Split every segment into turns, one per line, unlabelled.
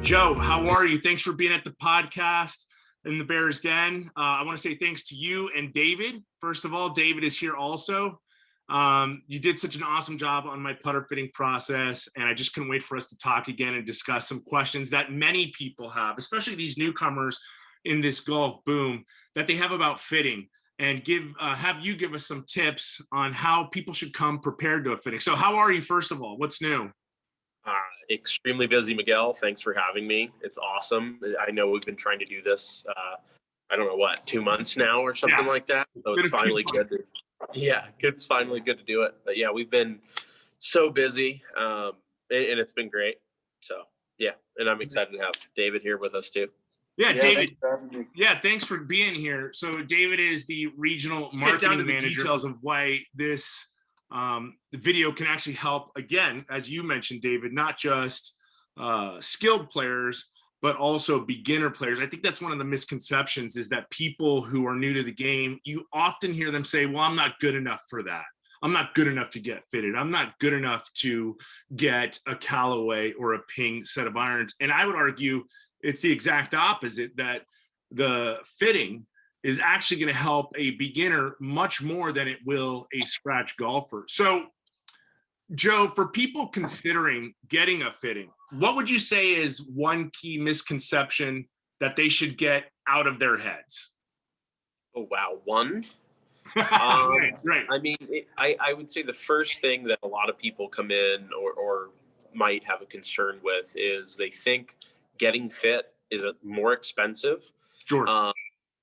Joe, how are you? Thanks for being at the podcast in the Bears Den. I want to say thanks to you and David. First of all, David is here also. You did such an awesome job on my putter fitting process, and I just couldn't wait for us to talk again and discuss some questions that many people have, especially these newcomers in this golf boom, that they have about fitting, and have you give us some tips on how people should come prepared to a fitting. So how are you, first of all? What's new?
Extremely busy, Miguel. Thanks for having me. It's awesome. I know we've been trying to do this, I don't know what, 2 months now or something like that. So it's finally good. It's finally good to do it. But yeah, we've been so busy, and it's been great. So yeah, and I'm excited to have David here with us too.
Yeah, David. Thanks for being here. So David is the regional marketing manager. Details of why this the video can actually help, again, as you mentioned, David, not just skilled players, but also beginner players. I think that's one of the misconceptions, is that people who are new to the game, you often hear them say, well, I'm not good enough for that. I'm not good enough to get fitted. I'm not good enough to get a Callaway or a Ping set of irons. And I would argue it's the exact opposite, that the fitting is actually going to help a beginner much more than it will a scratch golfer. So, Joe, for people considering getting a fitting, what would you say is one key misconception that they should get out of their heads?
Oh, wow. One?
Right.
I mean, I would say the first thing that a lot of people come in or might have a concern with is they think getting fit is more expensive.
Sure.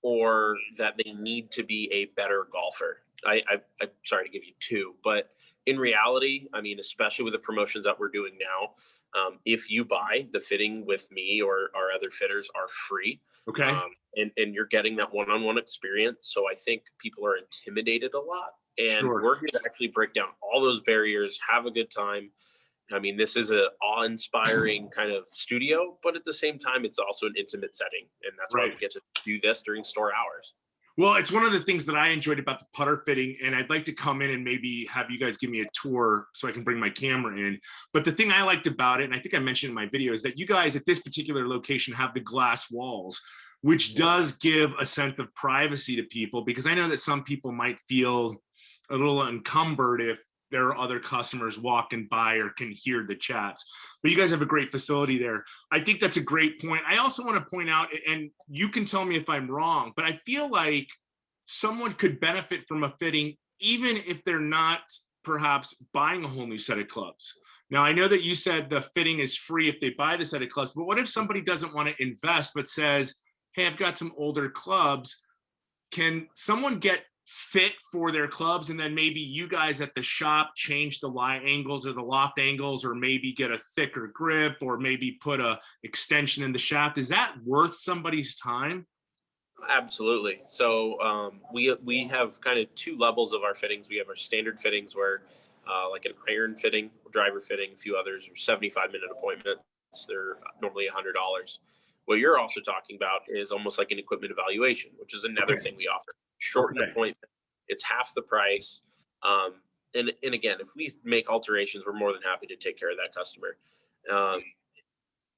Or that they need to be a better golfer. I'm sorry to give you two, but in reality, I mean, especially with the promotions that we're doing now, if you buy the fitting with me or our other fitters are free.
Okay.
And you're getting that one-on-one experience. So I think people are intimidated a lot, and we're here to actually break down all those barriers, have a good time. I mean, this is an awe-inspiring kind of studio, but at the same time, it's also an intimate setting. And that's why we get to do this during store hours.
Well, it's one of the things that I enjoyed about the putter fitting, and I'd like to come in and maybe have you guys give me a tour so I can bring my camera in. But the thing I liked about it, and I think I mentioned in my video, is that you guys at this particular location have the glass walls, which does give a sense of privacy to people, because I know that some people might feel a little encumbered if there are other customers walking by or can hear the chats. But you guys have a great facility there. I think that's a great point. I also want to point out, and you can tell me if I'm wrong, but I feel like someone could benefit from a fitting even if they're not perhaps buying a whole new set of clubs. Now, I know that you said the fitting is free if they buy the set of clubs, but what if somebody doesn't want to invest but says, hey, I've got some older clubs. Can someone get fit for their clubs, and then maybe you guys at the shop change the lie angles or the loft angles, or maybe get a thicker grip, or maybe put a extension in the shaft? Is that worth somebody's time?
Absolutely. So we have kind of two levels of our fittings. We have our standard fittings where like an iron fitting, driver fitting, a few others are 75-minute appointments. They're normally $100. What you're also talking about is almost like an equipment evaluation, which is another thing we offer. Shortened appointment. It's half the price. And again, if we make alterations, we're more than happy to take care of that customer.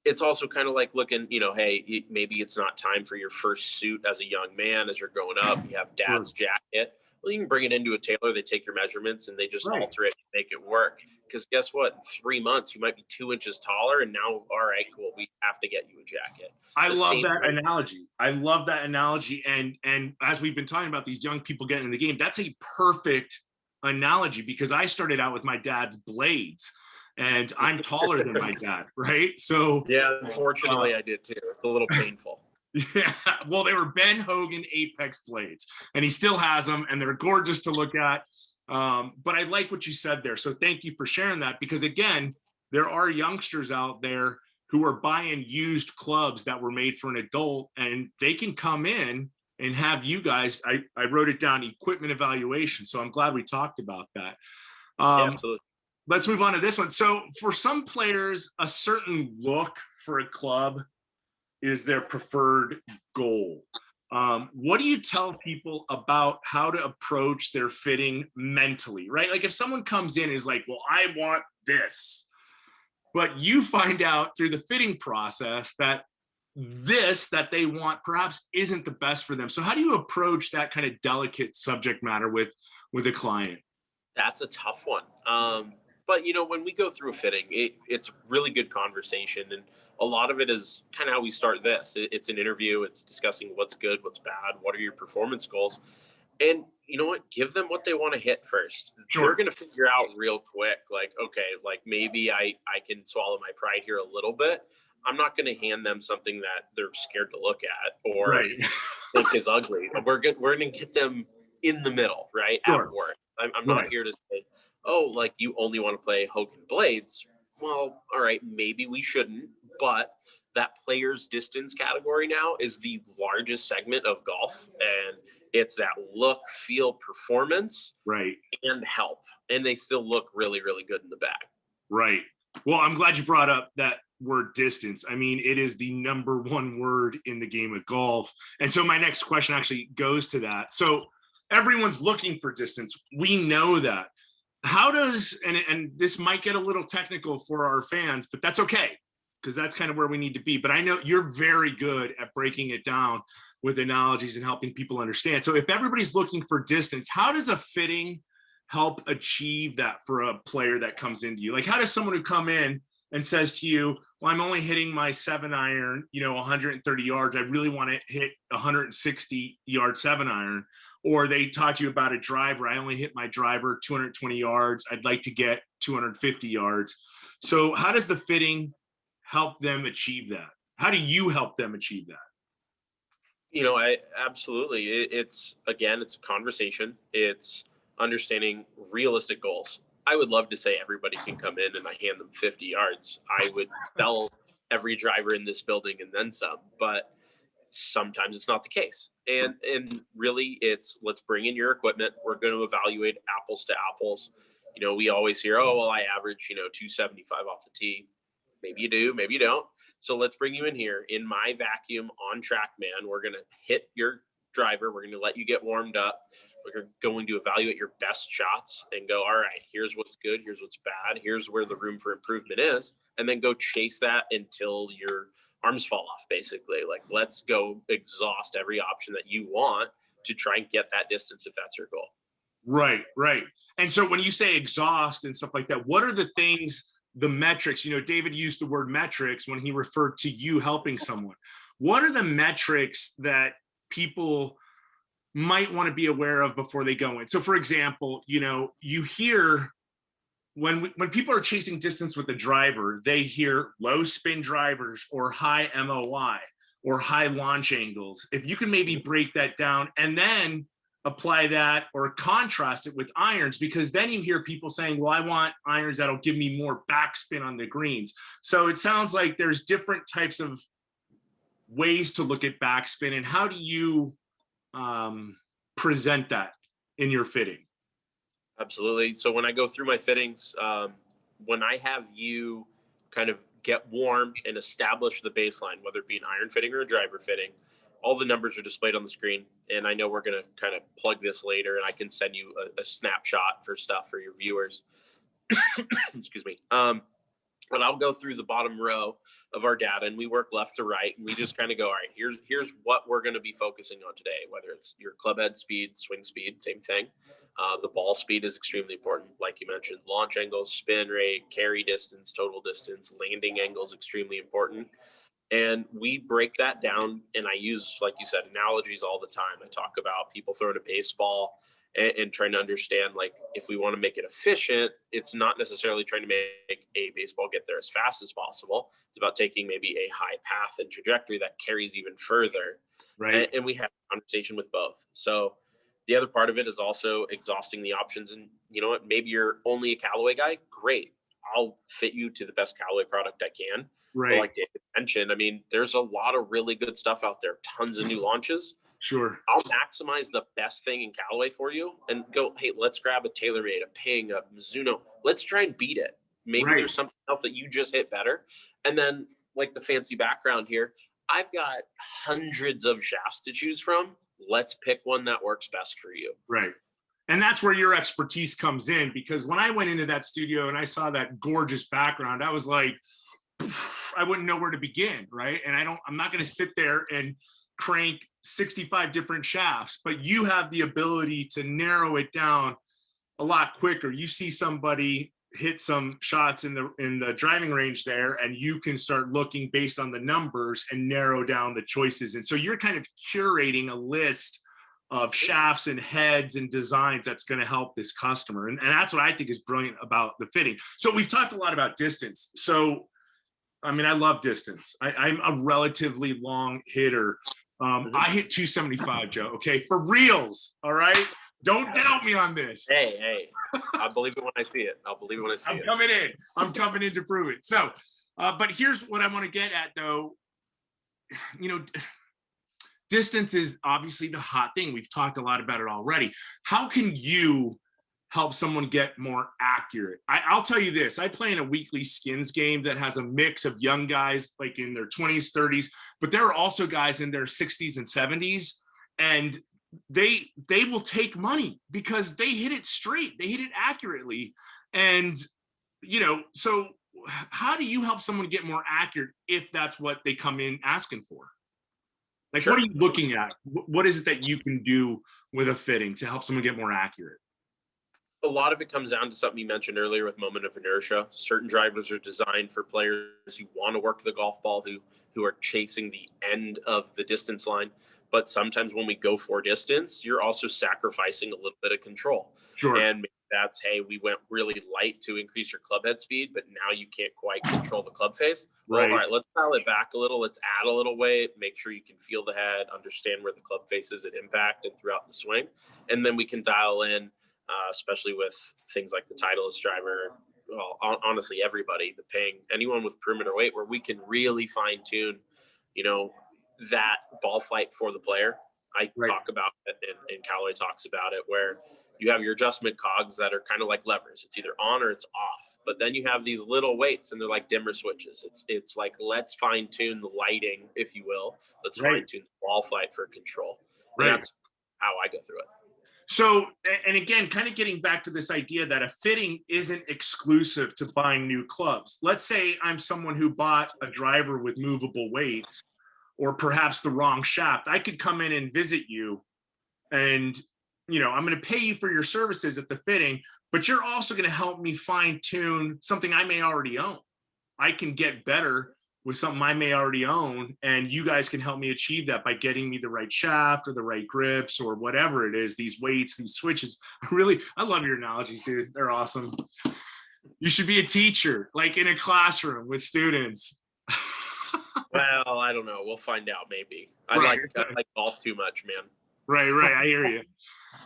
It's also kind of like looking, hey, maybe it's not time for your first suit as a young man, as you're growing up. You have dad's jacket. Well, you can bring it into a tailor. They take your measurements and they just alter it and make it work. Because guess what? In 3 months, you might be 2 inches taller. And now, all right, cool, we have to get you a jacket.
I love that analogy. I love that analogy. And as we've been talking about these young people getting in the game, that's a perfect analogy, because I started out with my dad's blades, and I'm taller than my dad, right? So
yeah, unfortunately, I did too. It's a little painful.
Yeah, well, they were Ben Hogan Apex blades, and he still has them, and they're gorgeous to look at. But I like what you said there. So thank you for sharing that, because again, there are youngsters out there who are buying used clubs that were made for an adult, and they can come in and have you guys, I wrote it down, equipment evaluation. So I'm glad we talked about that.
Absolutely.
Let's move on to this one. So for some players, a certain look for a club is their preferred goal. What do you tell people about how to approach their fitting mentally, right? Like if someone comes in and is like, well, I want this, but you find out through the fitting process that this that they want perhaps isn't the best for them. So how do you approach that kind of delicate subject matter with a client?
That's a tough one. But when we go through a fitting, it's really good conversation, and a lot of it is kind of how we start this. It's an interview. It's discussing what's good, what's bad, what are your performance goals, and you know what? Give them what they want to hit first.
Sure.
They're going to figure out real quick, like, okay, like maybe I can swallow my pride here a little bit. I'm not going to hand them something that they're scared to look at or
Right.
think is ugly. We're going to get them in the middle, right?
Sure.
At work. I'm not
Right.
here to say, oh, like you only want to play Hogan Blades. Well, all right, maybe we shouldn't, but that player's distance category now is the largest segment of golf, and it's that look, feel, performance,
Right.
and help, and they still look really, really good in the bag.
Right. Well, I'm glad you brought up that word distance. I mean, it is the number one word in the game of golf. And so my next question actually goes to that. So everyone's looking for distance. We know that. How does, and this might get a little technical for our fans, but that's okay, because that's kind of where we need to be. But I know you're very good at breaking it down with analogies and helping people understand. So if everybody's looking for distance, how does a fitting help achieve that for a player that comes into you? Like, how does someone who come in and says to you, well, I'm only hitting my 7-iron, 130 yards. I really want to hit 160-yard 7-iron. Or they talk to you about a driver. I only hit my driver 220 yards. I'd like to get 250 yards. So how does the fitting help them achieve that? How do you help them achieve that?
I absolutely. It's again, it's a conversation. It's understanding realistic goals. I would love to say everybody can come in and I hand them 50 yards. I would sell every driver in this building and then some, but sometimes it's not the case. And really it's, let's bring in your equipment. We're going to evaluate apples to apples. We always hear, oh, well, I average, 275 off the tee. Maybe you do, maybe you don't. So let's bring you in here in my vacuum on TrackMan. We're going to hit your driver. We're going to let you get warmed up. We're going to evaluate your best shots and go, all right, here's what's good. Here's what's bad. Here's where the room for improvement is. And then go chase that until your arms fall off, basically. Like, let's go exhaust every option that you want to try and get that distance if that's your goal.
Right, right. And so when you say exhaust and stuff like that, what are the things, the metrics? David used the word metrics when he referred to you helping someone. What are the metrics that people might want to be aware of before they go in? So for example, you hear when people are chasing distance with the driver, they hear low spin drivers or high MOI or high launch angles. If you can maybe break that down and then apply that or contrast it with irons, because then you hear people saying, well, I want irons that'll give me more backspin on the greens. So it sounds like there's different types of ways to look at backspin. And how do you present that in your fitting?
Absolutely. So when I go through my fittings, when I have you kind of get warm and establish the baseline, whether it be an iron fitting or a driver fitting, all the numbers are displayed on the screen. And I know we're going to kind of plug this later, and I can send you a snapshot for stuff for your viewers. Excuse me. But I'll go through the bottom row of our data, and we work left to right, and we just kind of go, all right, here's what we're going to be focusing on today, whether it's your club head speed, swing speed, same thing. The ball speed is extremely important. Like you mentioned, launch angles, spin rate, carry distance, total distance, landing angles, extremely important. And we break that down, and I use, like you said, analogies all the time. I talk about people throwing a baseball and trying to understand, like, if we want to make it efficient, it's not necessarily trying to make a baseball get there as fast as possible. It's about taking maybe a high path and trajectory that carries even further.
Right.
And we have a conversation with both. So the other part of it is also exhausting the options. And you know what? Maybe you're only a Callaway guy. Great. I'll fit you to the best Callaway product I can.
Right.
But like David mentioned, I mean, there's a lot of really good stuff out there. Tons of new launches.
Sure.
I'll maximize the best thing in Callaway for you and go, hey, let's grab a TaylorMade, a Ping, a Mizuno. Let's try and beat it. Maybe there's something else that you just hit better. And then, like the fancy background here, I've got hundreds of shafts to choose from. Let's pick one that works best for you.
Right. And that's where your expertise comes in, because when I went into that studio and I saw that gorgeous background, I was like, I wouldn't know where to begin, right? And I'm not going to sit there and crank 65 different shafts, but you have the ability to narrow it down a lot quicker. You see somebody hit some shots in the driving range there, and you can start looking based on the numbers and narrow down the choices. And so you're kind of curating a list of shafts and heads and designs that's going to help this customer. And that's what I think is brilliant about the fitting. So we've talked a lot about distance. So, I mean, I love distance. I'm a relatively long hitter. I hit 275, Joe. Okay, for reals. All right. Don't doubt me on this.
Hey, I believe it when I see it. I'll believe it when I see it.
I'm coming in to prove it. So, but here's what I want to get at, though. You know, distance is obviously the hot thing. We've talked a lot about it already. How can you help someone get more accurate? I'll tell you this. I play in a weekly skins game that has a mix of young guys like in their 20s, 30s, but there are also guys in their 60s and 70s, and they will take money because they hit it straight, they hit it accurately. And you know, so how do you help someone get more accurate if that's what they come in asking for? Like, sure. What are you looking at? What is it that you can do with a fitting to help someone get more accurate?
A lot of it comes down to something you mentioned earlier with moment of inertia. Certain drivers are designed for players who want to work the golf ball, who are chasing the end of the distance line. But sometimes when we go for distance, you're also sacrificing a little bit of control.
Sure.
And that's, hey, we went really light to increase your club head speed, but now you can't quite control the club face. Well,
right.
All right, let's dial it back a little. Let's add a little weight, make sure you can feel the head, understand where the club face is at impact and throughout the swing. And then we can dial in, especially with things like the Titleist driver, well, honestly, everybody, anyone with perimeter weight, where we can really fine tune, you know, that ball flight for the player. I talk about it, and Callaway talks about it, where you have your adjustment cogs that are kind of like levers. It's either on or it's off. But then you have these little weights, and they're like dimmer switches. It's like, let's fine tune the lighting, if you will. Let's fine tune the ball flight for control. And that's how I go through it.
So, and again, kind of getting back to this idea that a fitting isn't exclusive to buying new clubs. Let's say I'm someone who bought a driver with movable weights, or perhaps the wrong shaft. I could come in and visit you, and you know, I'm going to pay you for your services at the fitting, but you're also going to help me fine tune something I may already own. I can get better with something I may already own, and you guys can help me achieve that by getting me the right shaft or the right grips or whatever it is, these weights, these switches. I love your analogies, dude. They're awesome. You should be a teacher, like in a classroom with students.
Well, I don't know. We'll find out, maybe. I like golf too much, man.
Right. I hear you.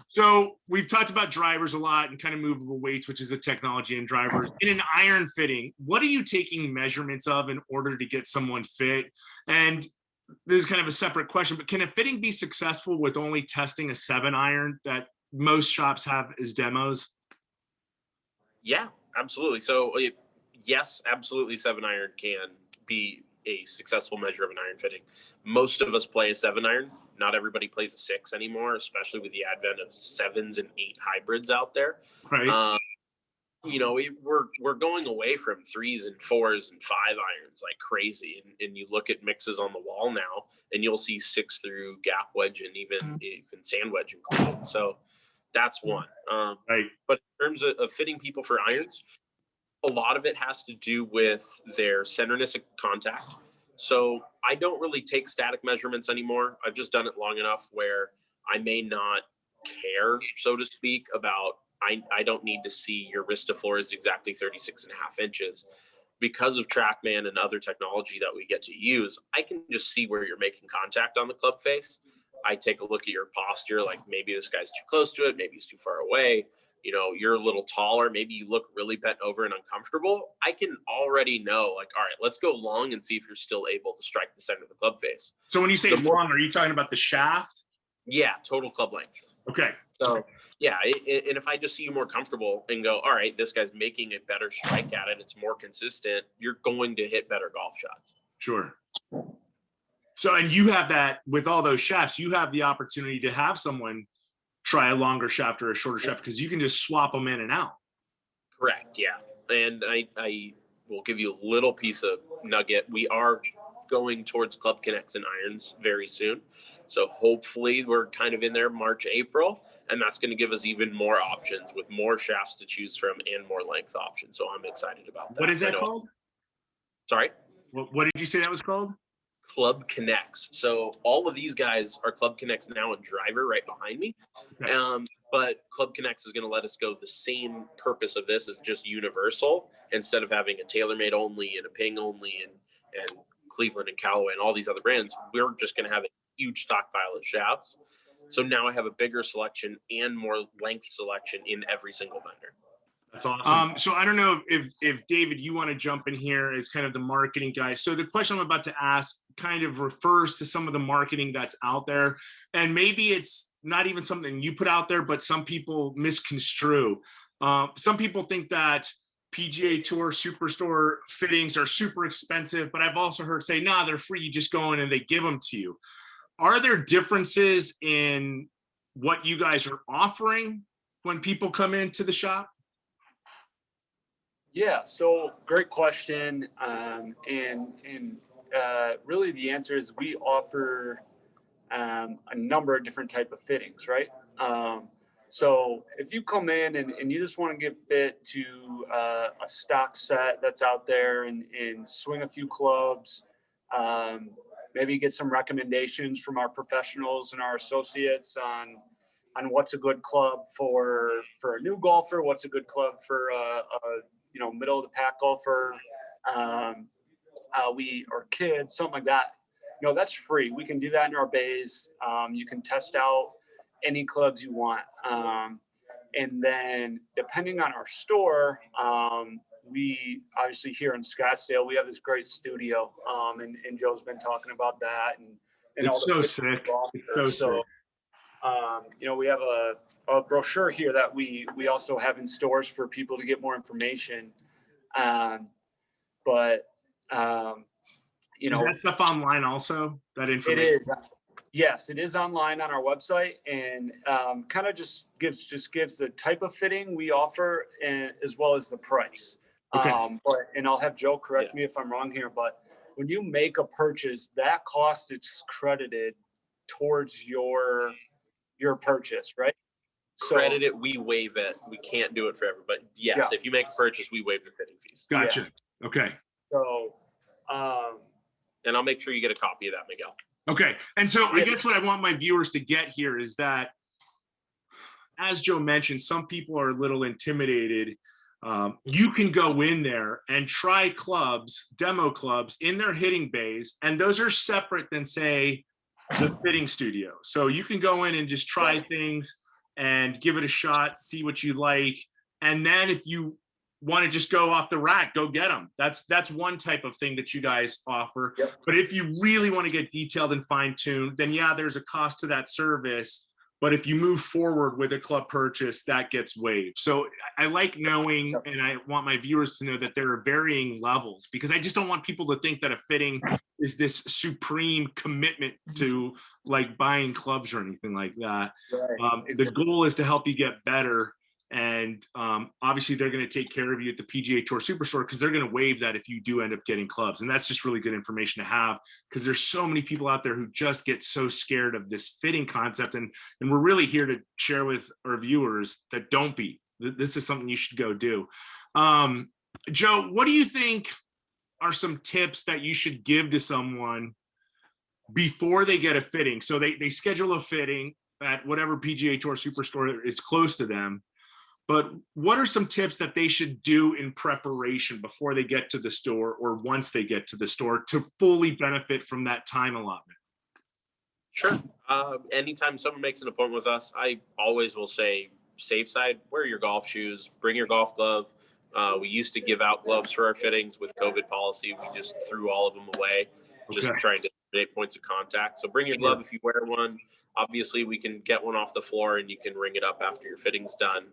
So we've talked about drivers a lot and kind of movable weights, which is a technology in drivers. In an iron fitting, what are you taking measurements of in order to get someone fit? And this is kind of a separate question, but can a fitting be successful with only testing a 7-iron that most shops have as demos?
Yeah, absolutely. So yes, absolutely, 7-iron can be a successful measure of an iron fitting. Most of us play a 7-iron. Not everybody plays a 6 anymore, especially with the advent of 7s and 8 hybrids out there.
Right.
You know, we're going away from 3s and 4s and 5-irons like crazy. And you look at mixes on the wall now, and you'll see 6 through, gap wedge, and even sand wedge included. So that's one.
Right.
But in terms of fitting people for irons, a lot of it has to do with their centerness of contact. So I don't really take static measurements anymore. I've just done it long enough where I may not care, so to speak, about, I don't need to see your wrist to floor is exactly 36.5 inches. Because of TrackMan and other technology that we get to use, I can just see where you're making contact on the club face. I take a look at your posture, like maybe this guy's too close to it, maybe he's too far away. You know, you're a little taller, maybe you look really bent over and uncomfortable. I can already know, like, all right, let's go long and see if you're still able to strike the center of the club face.
So when you say long, are you talking about the shaft?
Yeah, total club length.
Okay.
So yeah, and if I just see you more comfortable and go, all right, this guy's making a better strike at it, it's more consistent, you're going to hit better golf shots.
Sure. So, and you have that with all those shafts, you have the opportunity to have someone try a longer shaft or a shorter shaft because you can just swap them in and out.
Correct. Yeah. And I we'll give you a little piece of nugget. We are going towards Club Connects and irons very soon. So hopefully we're kind of in there March, April, and that's going to give us even more options with more shafts to choose from and more length options. So I'm excited about that.
What is that called?
Sorry?
What did you say that was called?
Club Connects. So all of these guys are Club Connects now and driver right behind me. Okay. But Club Connects is going to let us go. The same purpose of this is just universal instead of having a TaylorMade only and a Ping only and Cleveland and Callaway and all these other brands. We're just going to have a huge stockpile of shafts. So now I have a bigger selection and more length selection in every single vendor.
That's awesome. So I don't know if David, you want to jump in here as kind of the marketing guy. So the question I'm about to ask kind of refers to some of the marketing that's out there. And maybe it's not even something you put out there, but some people misconstrue. Some people think that PGA Tour Superstore fittings are super expensive, but I've also heard say, nah, they're free. You just go in and they give them to you. Are there differences in what you guys are offering when people come into the shop?
Yeah, so great question. Really the answer is we offer a number of different type of fittings, right? So if you come in and you just want to get fit to a stock set that's out there and swing a few clubs, maybe get some recommendations from our professionals and our associates on what's a good club for a new golfer, what's a good club for a middle of the pack golfer, or kids, something like that. That's free. We can do that in our bays. You can test out any clubs you want. And then depending on our store, we obviously here in Scottsdale, we have this great studio. And Joe's been talking about that. And
it's so sick. It's so sick.
We have a brochure here that we also have in stores for people to get more information.
Is that stuff online also? That information?
It is. Yes, it is online on our website, and kind of just gives the type of fitting we offer, and as well as the price.
Okay.
And I'll have Joe correct me if I'm wrong here, but when you make a purchase, that cost is credited towards your purchase, right?
Credit it, we waive it. We can't do it forever, but yes, if you make a purchase, we waive the fitting fees.
Gotcha. Yeah. Okay.
So,
and I'll make sure you get a copy of that, Miguel.
Okay. And so I guess what I want my viewers to get here is that, as Joe mentioned, some people are a little intimidated. You can go in there and try clubs, demo clubs in their hitting bays, and those are separate than, say, the fitting studio. So you can go in and just try things and give it a shot, see what you like. And then if you want to just go off the rack, go get them. That's one type of thing that you guys offer. Yep. But if you really want to get detailed and fine-tuned, then there's a cost to that service. But if you move forward with a club purchase, that gets waived. So I like knowing, and I want my viewers to know that there are varying levels, because I just don't want people to think that a fitting is this supreme commitment to like buying clubs or anything like that. Right. The goal is to help you get better. And obviously they're going to take care of you at the PGA Tour Superstore, because they're going to waive that if you do end up getting clubs. And that's just really good information to have, because there's so many people out there who just get so scared of this fitting concept. And we're really here to share with our viewers that don't be. This is something you should go do. Joe, what do you think are some tips that you should give to someone before they get a fitting? So they schedule a fitting at whatever PGA Tour Superstore is close to them. But what are some tips that they should do in preparation before they get to the store, or once they get to the store, to fully benefit from that time allotment?
Sure. Anytime someone makes an appointment with us, I always will say, safe side, wear your golf shoes, bring your golf glove. We used to give out gloves for our fittings. With COVID policy, we just threw all of them away, just trying to eliminate points of contact. So bring your glove if you wear one. Obviously, we can get one off the floor and you can ring it up after your fitting's done.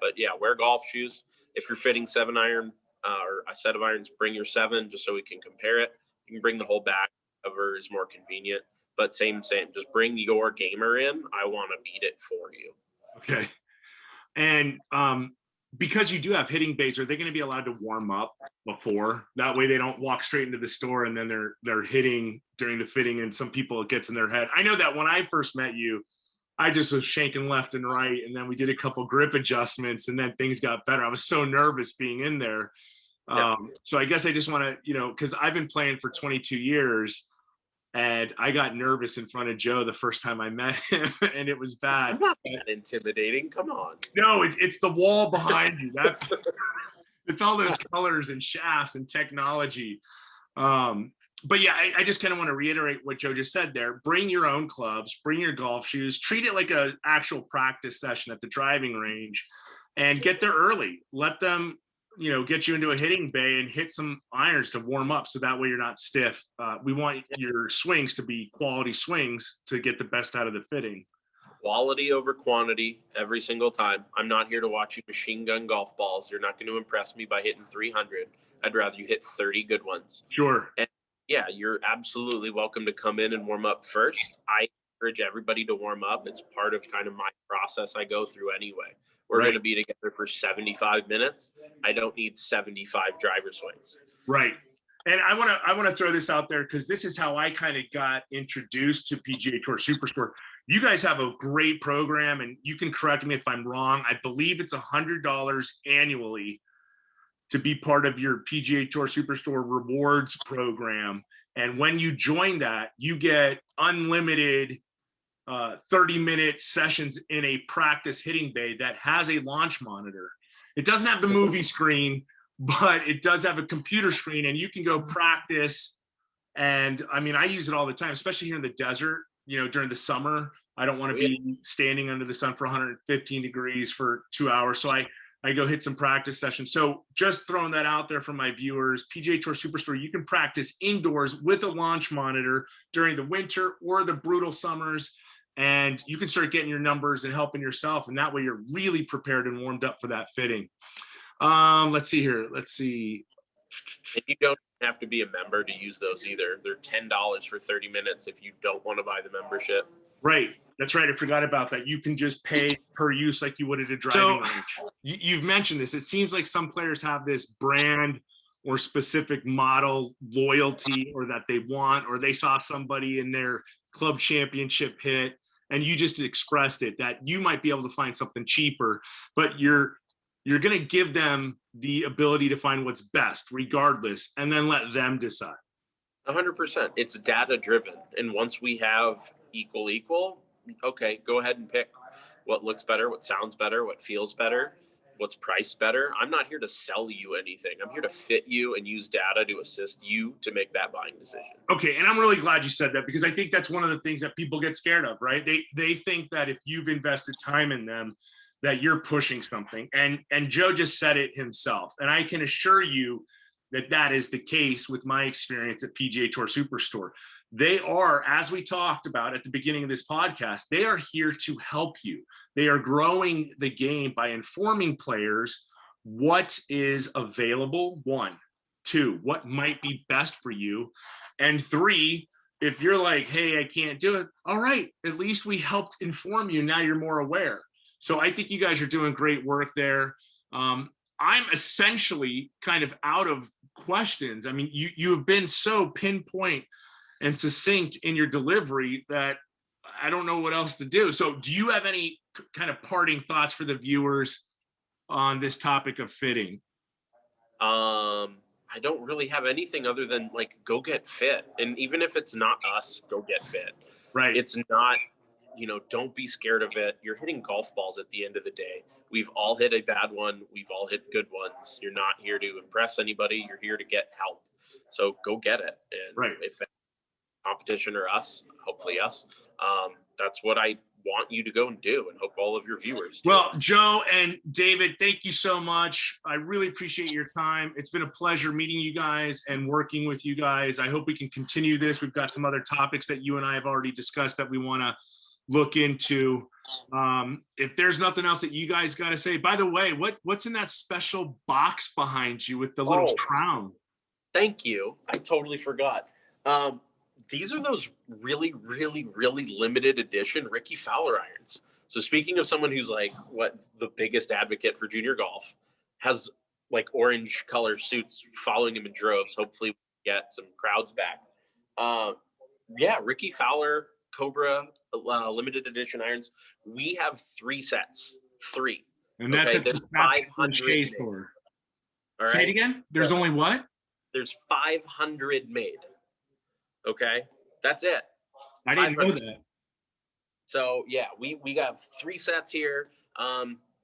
But wear golf shoes. If you're fitting 7-iron or a set of irons, bring your 7 just so we can compare it. You can bring the whole bag, whatever is more convenient. But same. Just bring your gamer in. I want to beat it for you.
Okay. And because you do have hitting bays, are they going to be allowed to warm up before? That way they don't walk straight into the store and then they're hitting during the fitting, and some people, it gets in their head. I know that when I first met you, I just was shanking left and right, and then we did a couple grip adjustments, and then things got better. I was so nervous being in there. So I guess I just want to, because I've been playing for 22 years, and I got nervous in front of Joe the first time I met him, and it was bad.
I'm not that intimidating. Come on.
No, it's the wall behind you. It's all those colors and shafts and technology. But yeah, I just kind of want to reiterate what Joe just said there. Bring your own clubs, bring your golf shoes, treat it like an actual practice session at the driving range, and get there early. Let them, get you into a hitting bay and hit some irons to warm up, so that way you're not stiff. We want your swings to be quality swings to get the best out of the fitting.
Quality over quantity every single time. I'm not here to watch you machine gun golf balls. You're not going to impress me by hitting 300. I'd rather you hit 30 good ones.
Sure.
And yeah, you're absolutely welcome to come in and warm up first. I encourage everybody to warm up. It's part of kind of my process I go through anyway. We're going to be together for 75 minutes. I don't need 75 driver swings.
Right. And I want to throw this out there, because this is how I kind of got introduced to PGA Tour Superstore. You guys have a great program, and you can correct me if I'm wrong. I believe it's $100 annually to be part of your PGA Tour Superstore rewards program. And when you join that, you get unlimited 30-minute sessions in a practice hitting bay that has a launch monitor. It doesn't have the movie screen, but it does have a computer screen, and you can go practice. And I mean, I use it all the time, especially here in the desert, during the summer. I don't want to be standing under the sun for 115 degrees for 2 hours. So I go hit some practice sessions. So just throwing that out there for my viewers, PGA Tour Superstore, you can practice indoors with a launch monitor during the winter or the brutal summers, and you can start getting your numbers and helping yourself. And that way you're really prepared and warmed up for that fitting. Let's see here. Let's see.
And you don't have to be a member to use those either. They're $10 for 30 minutes if you don't want to buy the membership.
Right. That's right. I forgot about that. You can just pay per use like you would at a driving range. You've mentioned this. It seems like some players have this brand or specific model loyalty, or that they want, or they saw somebody in their club championship hit, and you just expressed it, that you might be able to find something cheaper, but you're going to give them the ability to find what's best regardless, and then let them decide.
100%. It's data driven. And once we have equal, okay, go ahead and pick what looks better, what sounds better, what feels better, what's priced better. I'm not here to sell you anything. I'm here to fit you and use data to assist you to make that buying decision.
Okay. And I'm really glad you said that, because I think that's one of the things that people get scared of, right? They think that if you've invested time in them, that you're pushing something. And Joe just said it himself. And I can assure you that is the case with my experience at PGA Tour Superstore. They are, as we talked about at the beginning of this podcast, they are here to help you. They are growing the game by informing players what is available, 1, 2, what might be best for you, and 3, if you're like, hey, I can't do it, all right, at least we helped inform you. Now you're more aware. So I think you guys are doing great work there. I'm essentially kind of out of questions. I mean, you have been so pinpoint and succinct in your delivery that I don't know what else to do. So do you have any kind of parting thoughts for the viewers on this topic of fitting?
I don't really have anything other than go get fit. And even if it's not us, go get fit.
Right.
It's not, don't be scared of it. You're hitting golf balls at the end of the day. We've all hit a bad one. We've all hit good ones. You're not here to impress anybody. You're here to get help. So go get it. And if that's competition or us, hopefully us, that's what I want you to go and do, and hope all of your viewers do.
Well, Joe and David, thank you so much. I really appreciate your time. It's been a pleasure meeting you guys and working with you guys. I hope we can continue this. We've got some other topics that you and I have already discussed that we want to look into. If there's nothing else that you guys got to say, by the way, what's in that special box behind you with the little crown?
Thank you. I totally forgot. These are those really, really, really limited edition Ricky Fowler irons. So speaking of someone who's like what the biggest advocate for junior golf, has like orange color suits following him in droves. Hopefully we get some crowds back. Yeah, Ricky Fowler, Cobra, limited edition irons. We have 3 sets. 3.
And that's
okay,
at the
there's
Shea
500
store.
All right.
Say it again. There's only what?
There's 500 made. Okay, that's it.
I didn't know
500.
that.
So yeah, we got 3 sets here.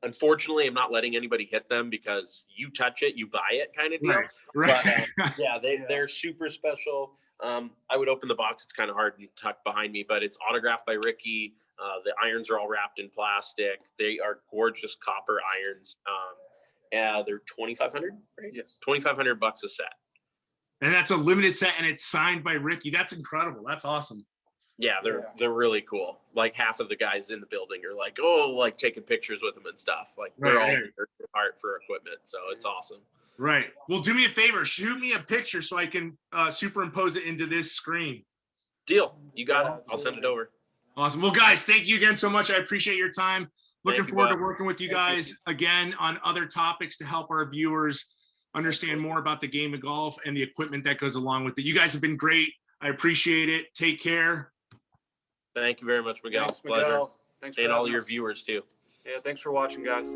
Unfortunately, I'm not letting anybody hit them because you touch it, you buy it kind of deal.
Right.
But yeah, they're super special. I would open the box. It's kind of hard to tuck behind me, but it's autographed by Ricky. The irons are all wrapped in plastic. They are gorgeous copper irons. They're $2,500, right?
Yes.
$2,500 a set.
And that's a limited set, and it's signed by Ricky. That's incredible. That's awesome.
Yeah, they're really cool. Like half of the guys in the building are like, oh, like taking pictures with them and stuff. Like they're all art for equipment, so it's awesome.
Right. Well, do me a favor. Shoot me a picture so I can superimpose it into this screen.
Deal. You got it. I'll send it over.
Awesome. Well, guys, thank you again so much. I appreciate your time. Looking forward to working with you guys again on other topics to help our viewers understand more about the game of golf and the equipment that goes along with it. You guys have been great. I appreciate it. Take care.
Thank you very much, Miguel.
Thanks,
Pleasure.
Miguel. Thanks for
and all
having
your
us.
viewers too.
Yeah, thanks for watching, guys.